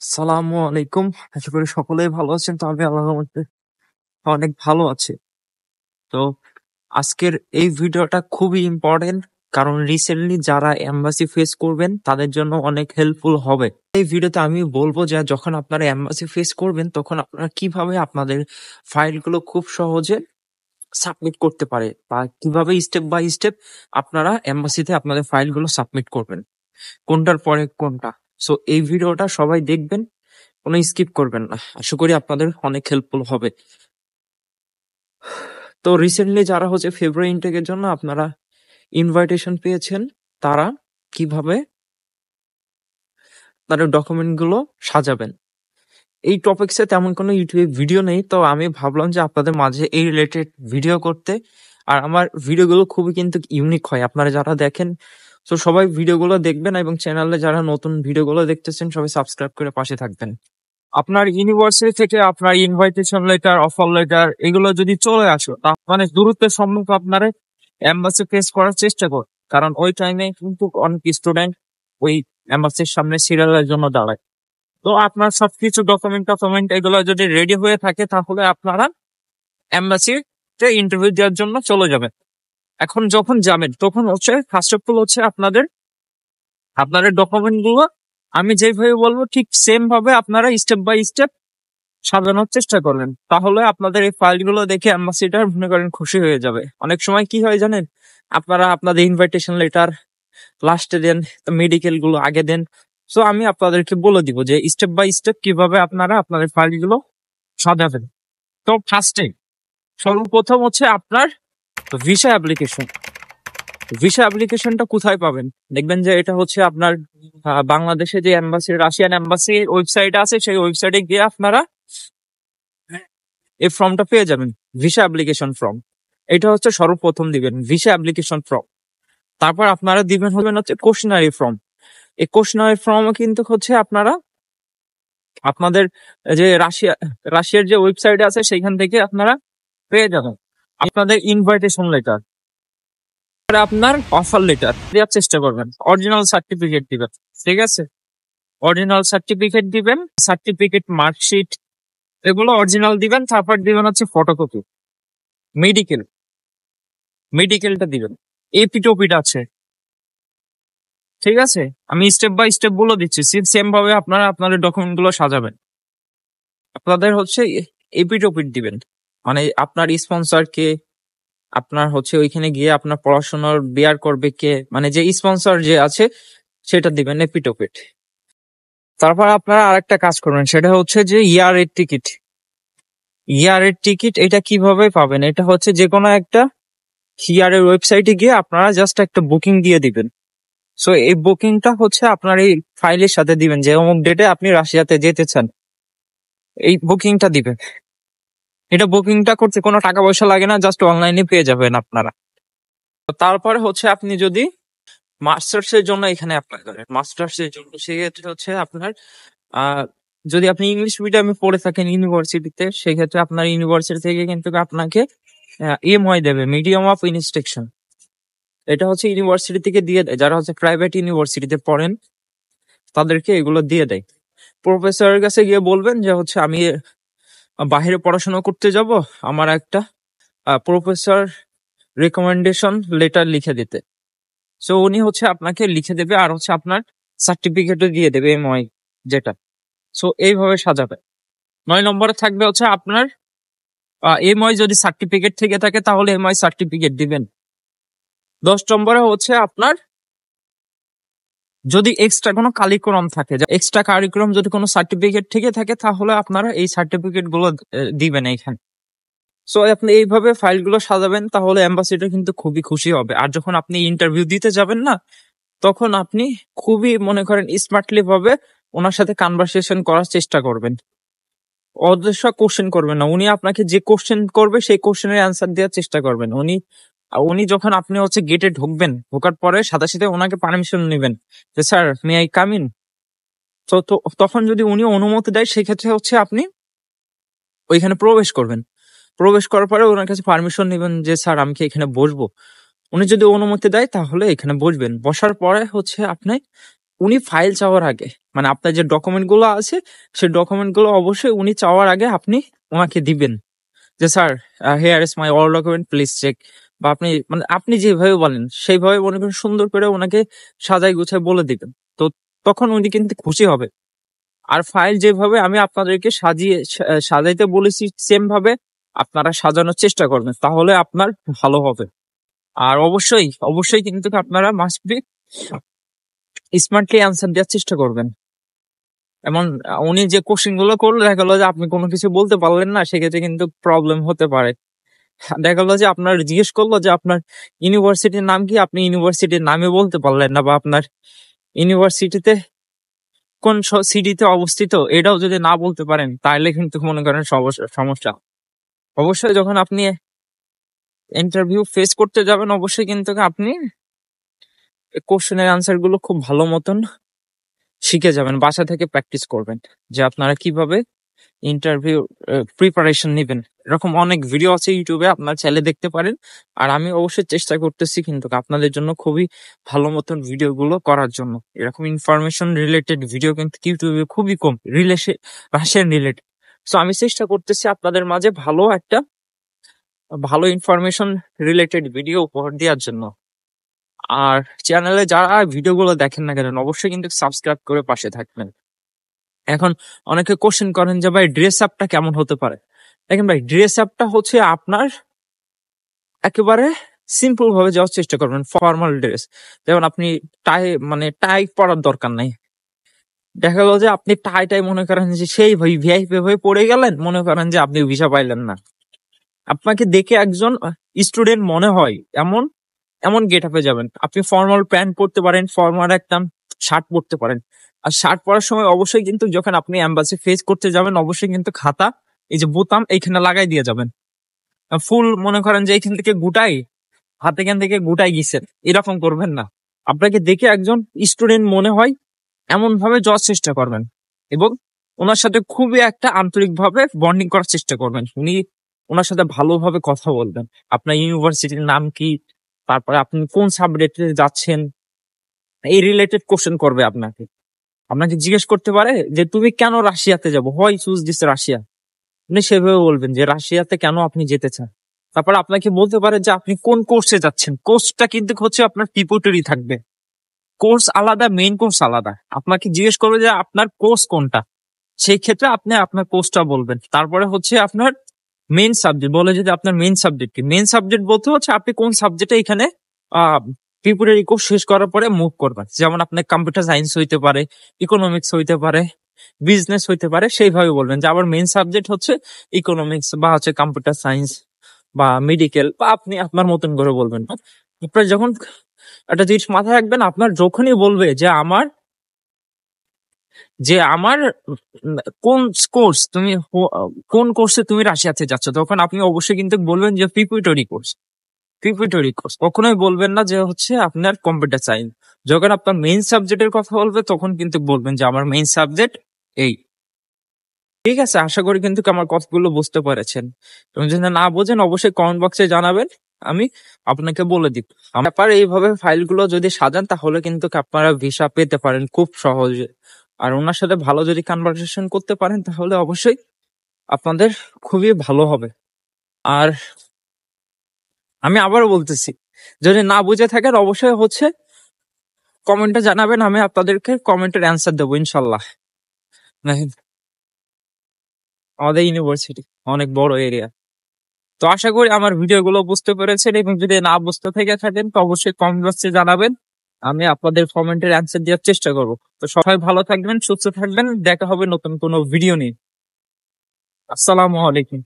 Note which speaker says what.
Speaker 1: সালামু আলাইকুম। আশা করি সকলেই ভালো আছেন। তো আমি আল্লাহর রহমতে অনেক ভালো আছি। তো আজকের এই ভিডিওটা খুবই ইম্পর্টেন্ট, কারণ রিসেন্টলি যারা এমবাসি ফেস করবেন তাদের জন্য অনেক হেল্পফুল হবে। এই ভিডিওতে আমি বলবো যে যখন আপনারা এমবাসি ফেস করবেন তখন আপনারা কিভাবে আপনাদের ফাইলগুলো খুব সহজে সাবমিট করতে পারে, বা কিভাবে স্টেপ বাই স্টেপ আপনারা এমবাসিতে আপনাদের ফাইলগুলো সাবমিট করবেন, কোনটার পরে কোনটা। সো এই ভিডিওটা সবাই দেখবেন, কোনো স্কিপ করবেন না। আশা করি আপনাদের অনেক হেল্পফুল হবে। তো রিসেন্টলি যারা ফেব্রুয়ারি ইনটেকের জন্য আপনারা ইনভাইটেশন পেয়েছেন, তারা কিভাবে তাদের ডকুমেন্ট গুলো সাজাবেন, এই টপিকসে তেমন কোনো ইউটিউবে ভিডিও নেই। তো আমি ভাবলাম যে আপনাদের মাঝে এই রিলেটেড ভিডিও করতে। আর আমার ভিডিওগুলো খুবই কিন্তু ইউনিক হয়, আপনারা যারা দেখেন। তো সবাই ভিডিওগুলো দেখবেন, এবং চ্যানেলে যারা নতুন ভিডিওগুলো দেখতেছেন সবাই সাবস্ক্রাইব করে পাশে থাকবেন। আপনার ইউনিভার্সিটি থেকে আপনার ইনভাইটেশন লেটার, অফার লেটার এগুলো যদি চলে আসো, মানে দূরত্বের সম্মুখে আপনারা এম্বাসি ফেস করার চেষ্টা কর, কারণ ওই টাইমে কিন্তু অনেক স্টুডেন্ট ওই এম্বাসির সামনে সিরিয়ালের জন্য দাঁড়ায়। তো আপনার সবকিছু ডকুমেন্ট এগুলো যদি রেডি হয়ে থাকে, তাহলে আপনারা এম্বাসিতে ইন্টারভিউ দেওয়ার জন্য চলে যাবেন। এখন যখন যাবেন তখন ফার্স্ট অফ অল আপনাদের ডকুমেন্ট গুলো আমি যেভাবে বলবো ঠিক সেম ভাবে আপনারা স্টেপ বাই স্টেপ সাজানোর চেষ্টা করবেন, তাহলে আপনাদের এই ফাইলগুলো দেখে অ্যাম্বাসিডার মনে করেন খুশি হয়ে যাবে। অনেক সময় কি হয় জানেন, আপনারা আপনাদের ইনভাইটেশন লেটার লাস্টে দেন, মেডিকেল গুলো আগে দেন। সো আমি আপনাদেরকে বলে দিব যে স্টেপ বাই স্টেপ কিভাবে আপনারা আপনাদের ফাইলগুলো সাজাবেন। তো ফার্স্টে সর্বপ্রথম আপনার ভিসা অ্যাপ্লিকেশন। ভিসা অ্যাপ্লিকেশনটা কোথায় পাবেন? দেখবেন যে এটা আপনার বাংলাদেশে যে এম্বাসি, রাশিয়ান এম্বাসি ওয়েবসাইট আছে, সেই ওয়েবসাইটে গিয়ে আপনারা এই ফর্মটা পেয়ে যাবেন, ভিসা অ্যাপ্লিকেশন ফর্ম। এটা সর্বপ্রথম দিবেন ভিসা অ্যাপ্লিকেশন ফর্ম। তারপর আপনারা দিবেন কোশ্চেনারি ফর্ম। এই কোশ্চেনারি ফর্ম কিন্তু আপনারা আপনাদের যে রাশিয়ার যে ওয়েবসাইট আছে সেখান থেকে আপনারা পেয়ে যাবেন। আপনাদের ইনভাইটেশন লেটার, আপনার অফার লেটার দেওয়ার চেষ্টা করবেন। অরিজিনাল সার্টিফিকেট দিবেন, ঠিক আছে? অরিজিনাল সার্টিফিকেট দিবেন, সার্টিফিকেট, মার্কশিট এগুলো অরিজিনাল দিবেন। তারপর দিবেন ফটোকপি। মেডিকেলটা দিবেন। এপিটোপিট আছে, ঠিক আছে? আমি স্টেপ বাই স্টেপ বলে দিচ্ছি, সেম ভাবে আপনারা আপনাদের ডকুমেন্ট গুলো সাজাবেন। আপনাদের এপিটোপিট দিবেন, মানে আপনার স্পন্সর কে, আপনার ওইখানে গিয়ে আপনার পড়াশোনার বিয়ার করবে কে, মানে যে স্পন্সর যে আছে সেটা দিবেন এপিটোপিট। তারপর আপনারা আরেকটা কাজ করবেন, সেটা যে ইয়ারের টিকিট। ইয়ারের টিকিট এটা কিভাবে পাবেন? এটা যে কোনো একটা ইয়ারের ওয়েবসাইটে গিয়ে আপনারা জাস্ট একটা বুকিং দিয়ে দিবেন। সো এই বুকিংটা আপনার এই ফাইলের সাথে দিবেন, যে অমুক ডেটে আপনি রাশিয়াতে যেতে চান, এই বুকিংটা দিবেন। এটা বুকিংটা করতে কোনো টাকা পয়সা লাগে না, জাস্ট অনলাইনে পেয়ে যাবেন আপনারা। তারপরে আপনি যদি মাস্টার্স এর জন্য এখানে অ্যাপ্লাই করেন, মাস্টার্স এর জন্য সেক্ষেত্রে আপনার যদি আপনি ইংলিশ মিডিয়ামে পড়ে থাকেন ইউনিভার্সিটিতে, সেক্ষেত্রে আপনার ইউনিভার্সিটি থেকে কিন্তু আপনাকে এমওয়াই দেবে, মিডিয়াম অফ ইনস্ট্রাকশন। এটা ইউনিভার্সিটি থেকে দিয়ে দেয়, যারা প্রাইভেট ইউনিভার্সিটিতে পড়েন তাদেরকে এগুলো দিয়ে দেয়। প্রফেসরের কাছে গিয়ে বলবেন যে আমি বাইরে পড়াশোনা করতে যাব, আমার একটা প্রফেসর রেকমেন্ডেশন লেটার লিখে দিতে। সো উনি আপনাকে লিখে দেবে, আর আপনার সার্টিফিকেটও দিয়ে দেবে এমওয়াই যেটা। সো এইভাবে সাজাবে। 9 নম্বরে থাকবে আপনার এমওয়াই যদি সার্টিফিকেট থেকে থাকে তাহলে এমওয়াই সার্টিফিকেট দিবেন। 10 নম্বরে আপনার যদি এক্সট্রা কোনো কারিকুলাম থাকে, এক্সট্রা কারিকুলাম যদি কোনো সার্টিফিকেট থেকে থাকে, তাহলে আপনারা এই সার্টিফিকেট গুলো দিবেন এইখানে। সো আপনি এইভাবে ফাইলগুলো সাজাবেন, তাহলে এম্বাসিটা কিন্তু খুবই খুশি হবে। আর যখন আপনি ইন্টারভিউ দিতে যাবেন না, তখন আপনি খুবই মনে করেন স্মার্টলি ভাবে ওনার সাথে কনভারসেশন করার চেষ্টা করবেন। অদৃশ্য কোশ্চেন করবেন না, উনি আপনাকে যে কোশ্চেন করবে সেই কোশ্চেনের অ্যান্সার দেওয়ার চেষ্টা করবেন। উনি যখন আপনি গেটে ঢুকবেন, ঢোকার পরে সাথে সাথে ওনাকে পারমিশন নেবেন যে sir may I come in. তো তখন যদি উনি অনুমতি দেয়, সেক্ষেত্রে আপনি ওইখানে প্রবেশ করবেন। প্রবেশ করার পরে ওনার কাছে পারমিশন নেবেন যে স্যার আমি কি এখানে বসবো। উনি যদি অনুমতি দেয় তাহলে এখানে বসবেন। বসার পরে আপনি উনি ফাইল চাওয়ার আগে, মানে আপনার যে ডকুমেন্ট গুলো আছে সেই ডকুমেন্ট গুলো অবশ্যই উনি চাওয়ার আগে আপনি ওনাকে দিবেন যে sir, here is my all document, please check. বা আপনি মানে আপনি যেভাবে বলেন সেইভাবে মনে করেন সুন্দর করে ওনাকে সাজাই গুছাই বলে দিবেন। তো তখন উনি কিন্তু খুশি হবে। আর ফাইল যেভাবে আমি আপনাদেরকে সাজাইতে বলেছি সেম ভাবে আপনারা সাজানোর চেষ্টা করবেন, তাহলে আপনার ভালো হবে। আর অবশ্যই অবশ্যই কিন্তু আপনারা মাস্ট বি স্মার্টলি অ্যান্সার দেওয়ার চেষ্টা করবেন। এমন উনি যে কোশ্চেন গুলো করলো, দেখা গেলো যে আপনি কোনো কিছু বলতে পারলেন না, সেক্ষেত্রে কিন্তু প্রবলেম হতে পারে। দেখা গেলো যে আপনার জিজ্ঞেস করলো যে আপনার ইউনিভার্সিটির নাম কি, আপনি ইউনিভার্সিটির নামে বলতে পারলেন না, বা আপনার ইউনিভার্সিটিতে কোন সিটিতে অবস্থিত এটাও যদি না বলতে পারেন, তাহলে কিন্তু মনে করেন সমস্যা। অবশ্যই যখন আপনি ইন্টারভিউ ফেস করতে যাবেন, অবশ্যই কিন্তু আপনি কোশ্চেনের আনসার গুলো খুব ভালো মতন শিখে যাবেন, বাসা থেকে প্র্যাকটিস করবেন যে আপনারা কিভাবে ইন্টারভিউ প্রিপারেশন নেবেন। এরকম অনেক ভিডিও আছে ইউটিউবে, আপনারা চাইলে দেখতে পারেন। আর আমি অবশ্যই চেষ্টা করতেছি কিন্তু আপনাদের জন্য খুবই ভালো মতন ভিডিও গুলো করার জন্য। এরকম ইনফরমেশন রিলেটেড ভিডিও কিন্তু ইউটিউবে খুবই কম, রাশিয়ান রিলেটেড। সো আমি চেষ্টা করতেছি আপনাদের মাঝে ভালো ইনফরমেশন রিলেটেড ভিডিও উপহার দেওয়ার জন্য। আর চ্যানেলে যারা ভিডিওগুলো দেখেন না কেন, অবশ্যই কিন্তু সাবস্ক্রাইব করে পাশে থাকবেন। এখন অনেকে কোশ্চেন করেন যে ভাই ড্রেস আপটা কেমন হতে পারে। দেখেন ভাই, ড্রেস আপটা হচ্ছে আপনার একেবারে সিম্পল ভাবে যাওয়ার চেষ্টা করবেন, ফর্মাল ড্রেস। যেমন আপনি টাই পরার দরকার নাই। দেখা গেল যে আপনি টাই মনে করেন যে সেই ভাই ভিআইপি হয়ে পড়ে গেলেন, মনে করেন যে আপনি ভিসা পাইলেন না। আপনাকে দেখে একজন স্টুডেন্ট মনে হয় এমন এমন গেট আপে যাবেন। আপনি ফর্মাল প্যান্ট পরতে পারেন, ফর্মাল একটা শার্ট পরতে পারেন। আর শার্ট পরার সময় অবশ্যই কিন্তু যখন আপনি এম্বাসি ফেস করতে যাবেন, অবশ্যই কিন্তু খাতা এই যে বোতাম এইখানে লাগাই দিয়ে যাবেন। ফুল মনে করেন যে এইখান থেকে এখান থেকে গুটাই গেছেন, এরকম করবেন না। আপনাকে দেখে একজন স্টুডেন্ট মনে হয় এমন ভাবে যাওয়ার চেষ্টা করবেন, এবং ওনার সাথে খুবই একটা আন্তরিক ভাবে বন্ডিং করার চেষ্টা করবেন। ওনার সাথে ভালোভাবে কথা বলবেন। আপনার ইউনিভার্সিটির নাম কি, তারপরে আপনি কোন সাবজেক্টে যাচ্ছেন, এই রিলেটেড কোশ্চেন করবে আপনাকে জিজ্ঞেস করতে পারে যে তুমি কেন রাশিয়াতে যাবো, হোয়াই চুজ দিস রাশিয়া। আপনি সেভাবে বলবেন যে রাশিয়াতে কেন আপনি যেতে চান। তারপর আপনাকে বলতে পারে যে আপনি কোন কোর্সে যাচ্ছেন। কোর্সটা কিন্তু হচ্ছে আপনার প্রিপারেটরি থাকবে, কোর্স আলাদা, মেইন কোর্স আলাদা। আপনাকে জিজ্ঞেস করবে যে আপনার কোর্স কোনটা, সেই ক্ষেত্রে আপনি আপনার কোর্সটা বলবেন। তারপরে হচ্ছে আপনার মেইন সাবজেক্ট, বলে যদি আপনার মেইন সাবজেক্ট কি। মেইন সাবজেক্ট বলতে হচ্ছে আপনি কোন সাবজেক্টে এখানে প্রিপারেটরি কোর্স শেষ করার পরে মুভ করবেন। যেমন আপনার কম্পিউটার সায়েন্স হইতে পারে, ইকোনমিক্স হইতে পারে, বিজনেস হইতে পারে, সেইভাবে বলবেন যে আমার মেইন সাবজেক্ট হচ্ছে ইকোনমিক্স, বা হচ্ছে কম্পিউটার সায়েন্স, বা মেডিকেল, বা আপনি আপনার মতন করে বলবেন। আপনার যখন একটা জিনিস মাথায় রাখবেন, আপনার যখনই বলবে যে আমার কোন কোর্স তুমি কোন কোর্সে তুমি রাশিয়াতে যাচ্ছ, তখন আপনি অবশ্যই কিন্তু বলবেন যে প্রিপারেটরি কোর্স। কখনোই বলবেন না যে হচ্ছে আপনার কম্পিউটার সায়েন্স। যখন আপনার মেইন সাবজেক্টের কথা বলবে, তখন কিন্তু বলবেন যে আমার মেইন সাবজেক্ট এই। ঠিক আছে, আশা করি কিন্তু আমার কথাগুলো বুঝতে পেরেছেন। এবং যদি না বোঝেন, অবশ্যই কমেন্ট বক্সে জানাবেন, আমি আপনাকে বলে দিব। ব্যাপার এইভাবে ফাইলগুলো যদি সাজান, তাহলে কিন্তু আপনারা ভিসা পেতে পারেন খুব সহজে। আর ওনার সাথে ভালো যদি কনভারসেশন করতে পারেন, তাহলে অবশ্যই আপনাদের খুবই ভালো হবে। আর আমি আবারও বলতেছি, যদি না বুঝে থাকেন, অবশ্যই হচ্ছে কমেন্টে জানাবেন, আমি আপনাদেরকে কমেন্টের অ্যান্সার দেবো ইনশাল্লাহ। আমাদের ইউনিভার্সিটি অনেক বড় এরিয়া। তো আশা করি আমার ভিডিও গুলো বুঝতে পেরেছেন, এবং যদি না বুঝতে থেকে থাকেন তো অবশ্যই কমেন্ট বক্সে জানাবেন, আমি আপনাদের কমেন্টের অ্যান্সার দেওয়ার চেষ্টা করবো। তো সবাই ভালো থাকবেন, সুস্থ থাকবেন, দেখা হবে নতুন কোনো ভিডিও নিয়ে। আসসালামু আলাইকুম।